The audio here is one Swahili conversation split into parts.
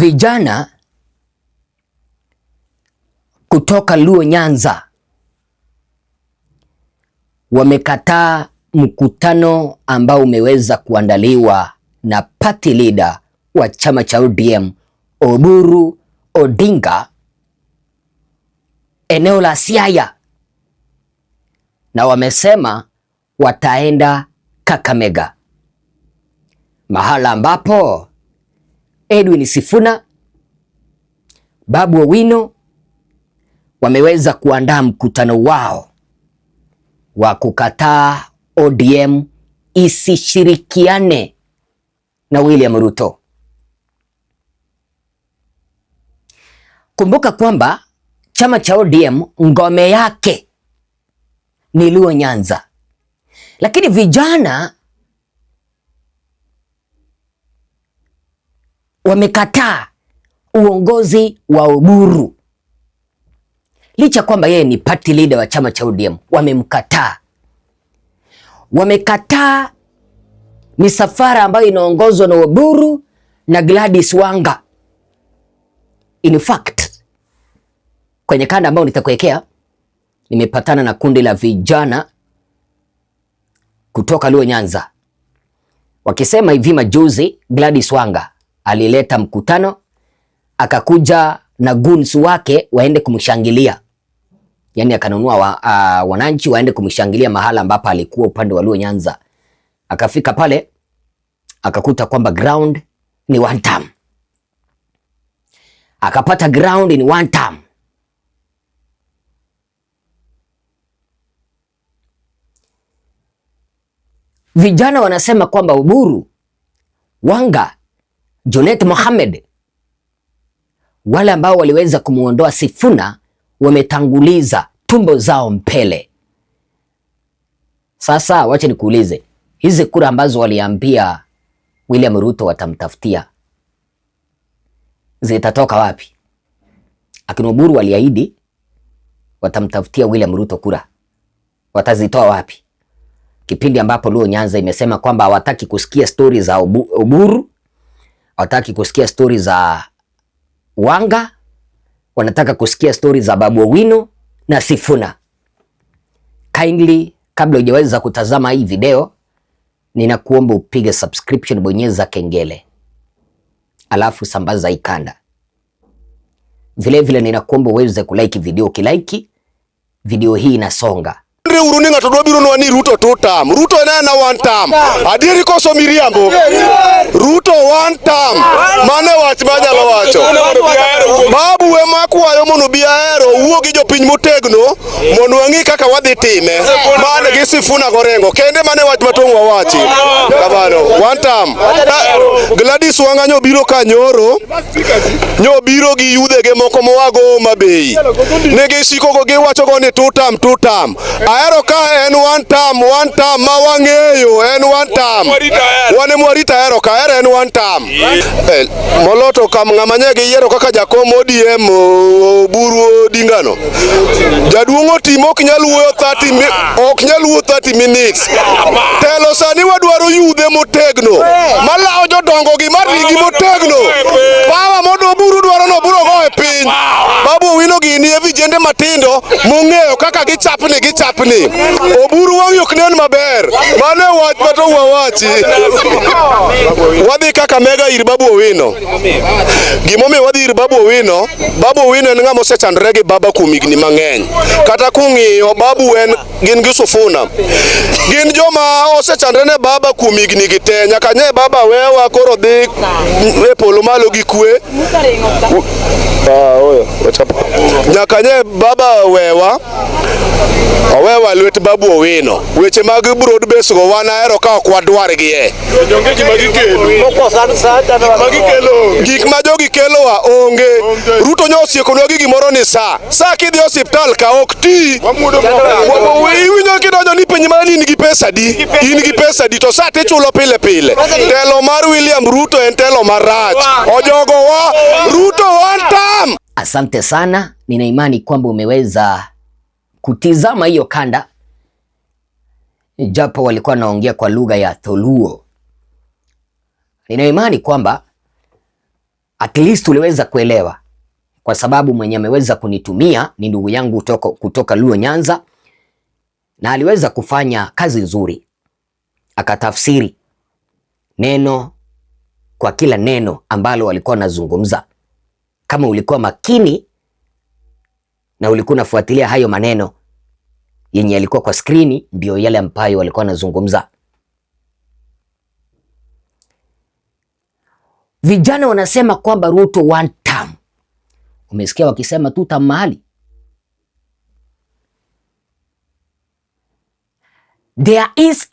Vijana kutoka Luo Nyanza wamekataa mkutano ambao umeweza kuandaliwa na party leader wa chama cha ODM Oburu Odinga eneo la Siaya, na wamesema wataenda Kakamega, mahala ambapo Edwin Sifuna, Babu Owino wameweza kuandaa mkutano wao wa kukataa ODM isishirikiane na William Ruto. Kumbuka kwamba chama cha ODM ngome yake ni Luo Nyanza, lakini vijana wamekataa uongozi wa Oburu. Licha kwamba yeye ni party leader wa chama cha ODM, wamemkataa. Wamekataa misafara ambayo inaongozwa na Oburu na Gladys Wanga. In fact, kwenye kanda ambayo nitakuwekea, nimepatana na kundi la vijana kutoka Luo Nyanza wakisema hivi majuzi Gladys Wanga alileta mkutano, akakuja na goons wake waende kumshangilia. Yani akanunua wananchi waende kumshangilia mahala ambapo alikuwa upande wa Luo Nyanza. Akafika pale akakuta kwamba ground ni one term. Akapata ground ni one term. Vijana wanasema kwamba Oburu, Wanga, Junet Mohamed, wale ambao waliweza kumuondoa Sifuna, wametanguliza tumbo zao mbele. Sasa wacha nikuulize, hizi kura ambazo waliambia William Ruto watamtafutia zitatoka wapi? Akina Oburu waliahidi watamtafutia William Ruto kura, watazitoa wapi? Kipindi ambapo Luo Nyanza imesema kwamba hawataki kusikia stori za Oburu, hawataki kusikia stori za Wanga, wanataka kusikia stori za Babu Owino na Sifuna. Kindly, kabla hujaweza kutazama hii video, ninakuomba upige subscription, bonyeza kengele, alafu sambaza hii kanda. Vile vile ninakuomba uweze kulike video, ukilike video hii inasonga. Uruninga to dobiro no ni Ruto two term. Ruto na one term. Adiri koso miriambo. Ruto one term. Mane wach manyalo wacho. Babu we makwayo mono biaero wuo gi jopiny motegno mondo wangi kaka wadhi time. Mane gi Sifuna gorengo. Kende mane wach matong' wawachi. Kabano one term. Gladys Wanga nyobiro kanyoro. Nyobiro gi yudhege moko mowago Mabei. Negi siko go gi wacho go ni two term. Aero ka en one term ma wang'eyo en one term. Wane mwarita aero ka en one term. Moloto kam ng'amanyegi yiero kaka jakom ODM Oburu Odingano. Jaduong' otimo ok nyal wuoyo 30 minutes. Telo sani wadwaro yudhe motegno. Malao jodongo gi marigi motegno. Pawa modo Oburu dwaro no Oburu go e piny. Babu Owino gini e vijende matindo mong'eyo kaka gichapni. Oburu wang'i ok nen maber. Mane wach mato wawachi. Wadhi Kakamega ir Babu Owino. Gimomiyo wadhi ir Babu Owino, Babu Owino en ng'ama osechandore gi baba kuom higni mang'eny. Kata kung'iyo Babu gin gi Sifuna. Gin joma osechandore ne baba kuom higni gi te. Nyaka nye baba wewa koro dhi e polo malo gi kwe. Nyaka nye baba wewa lwet Babu Owino. Weche mag broad base go wan aero ka ok wadwar gi e. Gik ma jogi kelo wa onge. Ruto nyo osiekonwa gi gimoro ni sa kidhi hospital ka ok ti. Iwinjo kidonjo ni piny mani in gi pesa di to sa tichulo pile. Telo mar William Ruto en telo marach. Ojogo wa Ruto one term. Asante sana, nina imani kwamba umeweza kutizama hiyo kanda, japo walikuwa naongea kwa lugha ya Tholuo. Nina imani kwamba At least uliweza kuelewa, kwa sababu mwenye ameweza kunitumia ni ndugu yangu kutoka Luo Nyanza, na aliweza kufanya kazi nzuri, akatafsiri neno kwa kila neno ambalo walikuwa wanazungumza. Kama ulikuwa makini na ulikuwa unafuatilia hayo maneno yenye yalikuwa kwa skrini, ndio yale ambayo walikuwa wanazungumza. Vijana wanasema kwamba Ruto one term. Umesikia wakisema two term mahali? There is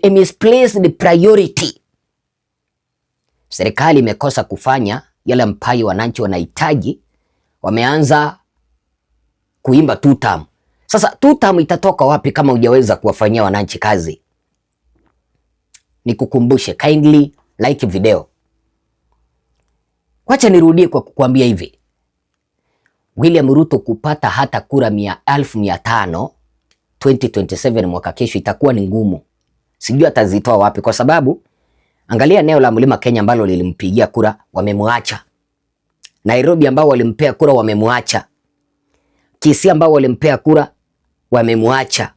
a misplaced priority. Serikali imekosa kufanya yale ambayo wananchi wanahitaji, wameanza kuimba two term. Sasa two term itatoka wapi kama hujaweza kuwafanyia wananchi kazi? Nikukumbushe, kindly like video. Wacha nirudie kwa kukuambia hivi. William Ruto kupata hata kura 1,500 2027 mwaka kesho itakuwa ni ngumu. Sijui atazitoa wapi, kwa sababu angalia eneo la Mlima Kenya ambalo lilimpigia kura wamemwacha. Nairobi ambao walimpea kura wamemwacha. Kisii ambao walimpea kura wamemwacha.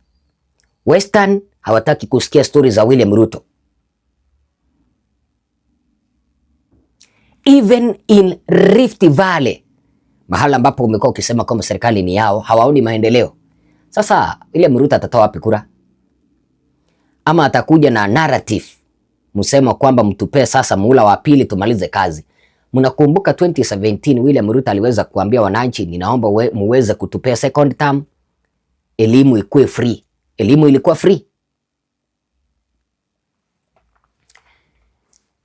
Western hawataki kusikia stori za William Ruto. Even in Rift Valley, mahala ambapo umekuwa ukisema kwamba serikali ni yao, hawaoni maendeleo. Sasa William Ruto atatoa wapi kura? Ama atakuja na narrative msema kwamba mtupee sasa muhula wa pili tumalize kazi. Mnakumbuka 2017 William Ruto aliweza kuambia wananchi, ninaomba muweze kutupea second term, elimu ikuwe free. Elimu ilikuwa free.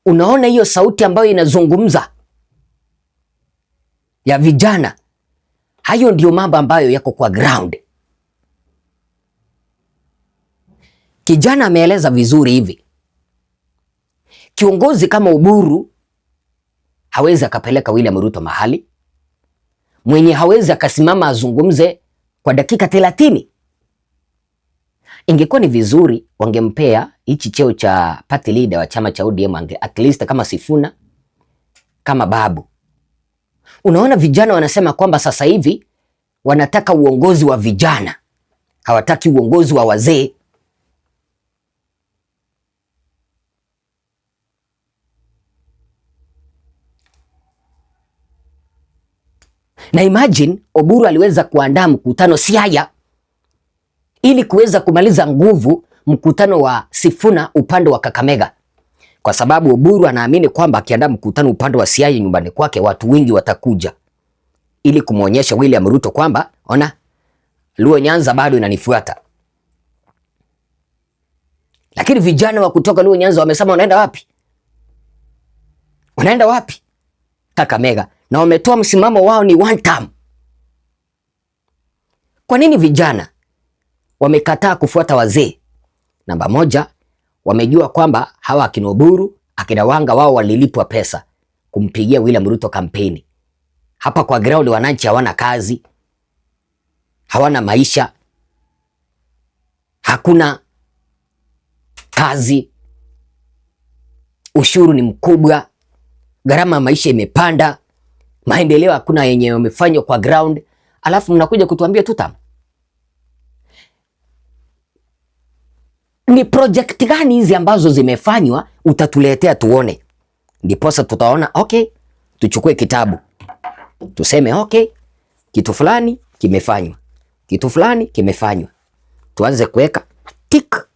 Unaona hiyo sauti ambayo inazungumza ya vijana, hayo ndio mambo ambayo yako kwa ground. Kijana ameeleza vizuri hivi. Kiongozi kama Oburu hawezi akapeleka William Ruto mahali, mwenye hawezi akasimama azungumze kwa dakika 30. Ingekuwa ni vizuri wangempea hichi cheo cha party leader wa chama cha ODM, at least kama Sifuna, kama Babu. Unaona vijana wanasema kwamba sasa hivi wanataka uongozi wa vijana, hawataki uongozi wa wazee. Na imagine Oburu aliweza kuandaa mkutano Siaya ili kuweza kumaliza nguvu mkutano wa Sifuna upande wa Kakamega, kwa sababu Oburu anaamini kwamba akiandaa mkutano upande wa Siaya nyumbani kwake watu wengi watakuja, ili kumuonyesha William Ruto kwamba ona, Luo Nyanza bado inanifuata. Lakini vijana wa kutoka Luo Nyanza wamesema wanaenda wapi? Wanaenda wapi? Kakamega. Na wametoa msimamo wao ni one term. Kwa nini vijana wamekataa kufuata wazee? Namba moja, wamejua kwamba hawa akina Oburu, akina Wanga wao walilipwa pesa kumpigia William Ruto kampeni. Hapa kwa ground wananchi hawana kazi, hawana maisha, hakuna kazi, ushuru ni mkubwa, gharama ya maisha imepanda, maendeleo hakuna yenye wamefanywa kwa ground, alafu mnakuja kutuambia tutam. Ni project gani hizi ambazo zimefanywa utatuletea tuone? Ndiposa tutaona okay, tuchukue kitabu tuseme okay, kitu fulani kimefanywa, kitu fulani kimefanywa, tuanze kuweka tick.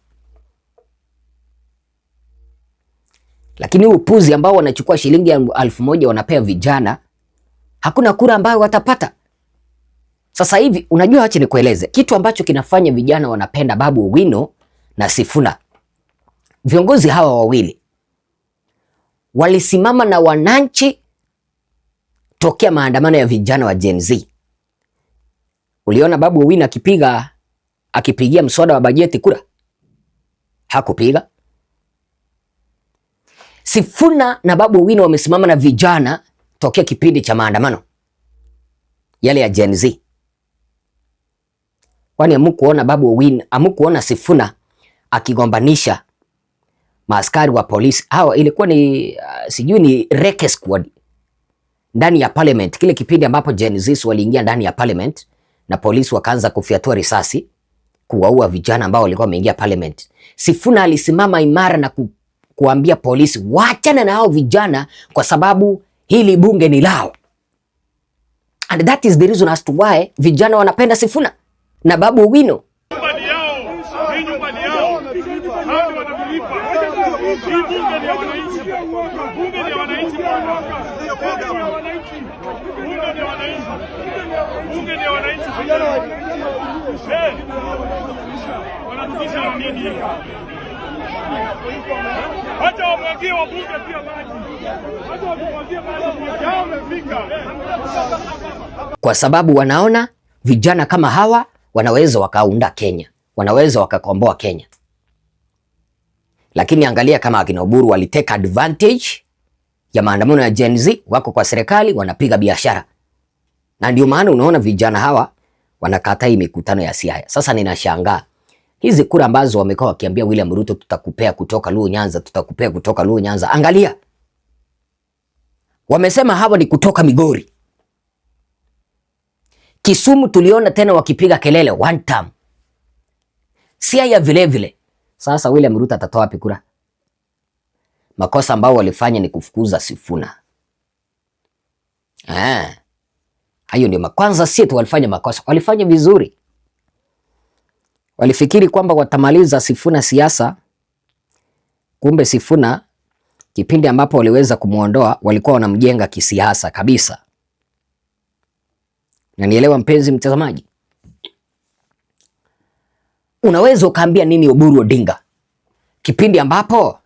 Lakini upuzi ambao wanachukua shilingi 1,000 wanapea vijana, hakuna kura ambayo watapata. Sasa hivi unajua, acha nikueleze kitu ambacho kinafanya vijana wanapenda Babu Owino na Sifuna. Viongozi hawa wawili walisimama na wananchi tokea maandamano ya vijana wa Gen Z. Uliona Babu Owino akipigia mswada wa bajeti kura? Hakupiga. Sifuna na Babu Owino wamesimama na vijana tokea kipindi cha maandamano yale ya Gen Z. Kwani amukuona Babu Owino, amukuona Sifuna akigombanisha maaskari wa polisi? Hawa ilikuwa ni sijui ni reke squad ndani ya parliament, kile kipindi ambapo Gen Z waliingia ndani ya parliament na polisi wakaanza kufyatua risasi kuwaua vijana ambao walikuwa wameingia parliament. Sifuna alisimama imara na kuambia polisi wachana na hao vijana kwa sababu hili bunge ni lao. And that is the reason as to why vijana wanapenda Sifuna na Babu Owino. Kwa sababu wanaona vijana kama hawa wanaweza wakaunda Kenya, wanaweza wakakomboa Kenya. Lakini angalia kama akina Oburu waliteka advantage ya maandamano ya Gen Z, wako kwa serikali wanapiga biashara. Na ndio maana unaona vijana hawa wanakataa hii mikutano ya Siaya. Sasa ninashangaa hizi kura ambazo wamekuwa wakiambia William Ruto tutakupea kutoka Luo Nyanza, tutakupea kutoka Luo Nyanza. Angalia, wamesema hawa ni kutoka Migori. Kisumu tuliona tena wakipiga kelele one term. Siaya vile vile. Sasa William Ruto atatoa wapi kura? Makosa ambao walifanya ni kufukuza Sifuna. Hayo ndio kwanza, si tu walifanya makosa, walifanya vizuri. Walifikiri kwamba watamaliza Sifuna siasa. Kumbe Sifuna kipindi ambapo waliweza kumuondoa walikuwa wanamjenga kisiasa kabisa. Na nielewa mpenzi mtazamaji. Unaweza ukaambia nini Oburu Odinga kipindi ambapo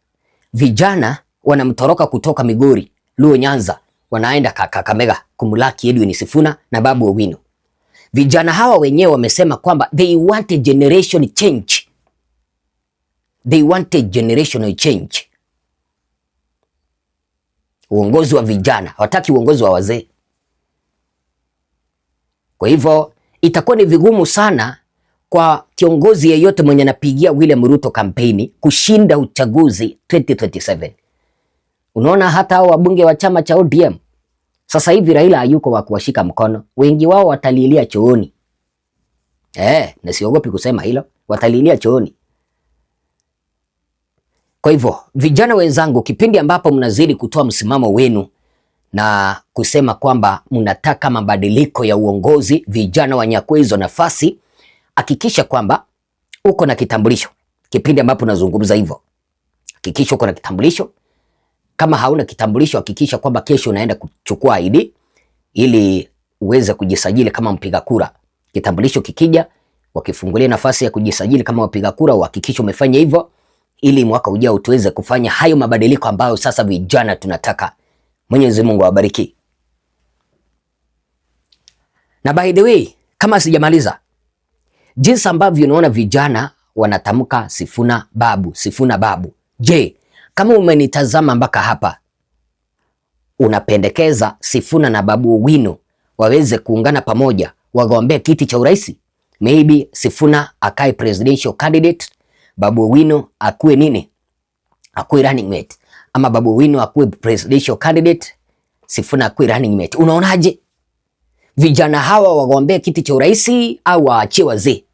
vijana wanamtoroka kutoka Migori, Luo Nyanza, wanaenda Kakamega kumlaki Edwin Sifuna na Babu Owino. Vijana hawa wenyewe wamesema kwamba they want a generation change. They want a generational change. Uongozi wa vijana, hawataki uongozi wa wazee. Kwa hivyo itakuwa ni vigumu sana kwa kiongozi yeyote mwenye anapigia William Ruto kampeni kushinda uchaguzi 2027. Unaona hata hao wabunge wa chama cha ODM sasa hivi Raila hayuko wa kuwashika mkono, wengi wao watalilia chooni. Na siogopi kusema hilo, watalilia chooni. Kwa hivyo vijana wenzangu, kipindi ambapo mnazidi kutoa msimamo wenu na kusema kwamba mnataka mabadiliko ya uongozi, vijana wanyakue hizo nafasi, hakikisha kwamba uko na kitambulisho. Kipindi ambapo nazungumza hivyo, hakikisha uko na kitambulisho. Kama hauna kitambulisho, hakikisha kwamba kesho unaenda kuchukua ID ili uweze kujisajili kama mpiga kura. Kitambulisho kikija, wakifungulia nafasi ya kujisajili kama wapiga kura, uhakikisha umefanya hivyo ili mwaka ujao tuweze kufanya hayo mabadiliko ambayo sasa vijana tunataka. Mwenyezi Mungu awabariki. Na by the way, kama sijamaliza, jinsi ambavyo unaona vijana wanatamka Sifuna Babu, Sifuna Babu. Je, kama umenitazama mpaka hapa, unapendekeza Sifuna na Babu Owino waweze kuungana pamoja wagombea kiti cha urais? Maybe Sifuna akae presidential candidate, Babu Owino akuwe nini? Akuwe running mate. Ama Babu Owino akuwe presidential candidate, Sifuna akuwe running mate. Unaonaje? Vijana hawa wagombea kiti cha urais au waachie wazee?